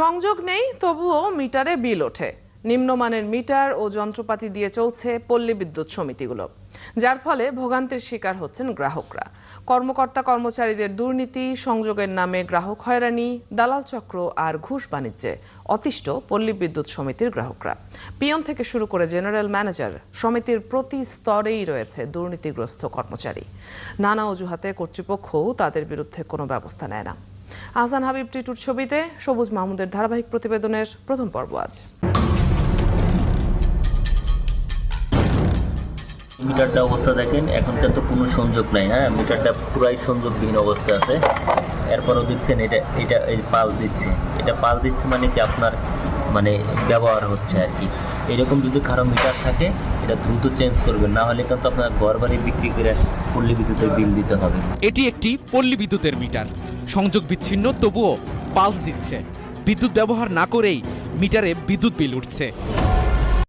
সংযোগ নেই তবুও মিটারে বিল ওঠে। নিম্নমানের মিটার ও যন্ত্রপাতি দিয়ে চলছে পল্লী বিদ্যুৎ সমিতিগুলো, যার ফলে ভোগান্তির শিকার হচ্ছেন গ্রাহকরা। কর্মকর্তা কর্মচারীদের দুর্নীতি, সংযোগের নামে গ্রাহক হয়রানি, দালাল চক্র আর ঘুষ বাণিজ্যে অতিষ্ঠ পল্লী বিদ্যুৎ সমিতির গ্রাহকরা। পিয়ন থেকে শুরু করে জেনারেল ম্যানেজার, সমিতির প্রতি স্তরেই রয়েছে দুর্নীতিগ্রস্ত কর্মচারী। নানা অজুহাতে কর্তৃপক্ষও তাদের বিরুদ্ধে কোনো ব্যবস্থা নেয় না। আহসান হাবিব টিটুর ছবিতে সবুজ মাহমুদের ধারাবাহিক প্রতিবেদনের প্রথম পর্ব আজ। মিটারটা অবস্থা দেখেন, এখনকার তো কোনো সংযোগ নাই। মিটারটা পুরাই সংযোগবিহীন অবস্থা আছে। এরপরও দেখছেন এটা এই পাল দিচ্ছে, এটা পাল দিচ্ছে মানে কি আপনার ব্যবহার হচ্ছে আর কি। এরকম যদি কারো মিটার থাকে এটা দ্রুত চেঞ্জ করবেন, না হলে কিন্তু আপনার ঘর বাড়ি বিক্রি করে পল্লী বিদ্যুতের বিল দিতে হবে। এটি একটি পল্লী বিদ্যুতের মিটার, সংযোগ বিচ্ছিন্ন তবুও পালস দিচ্ছে। বিদ্যুৎ ব্যবহার না করেই মিটারে বিদ্যুৎ বিল উঠছে।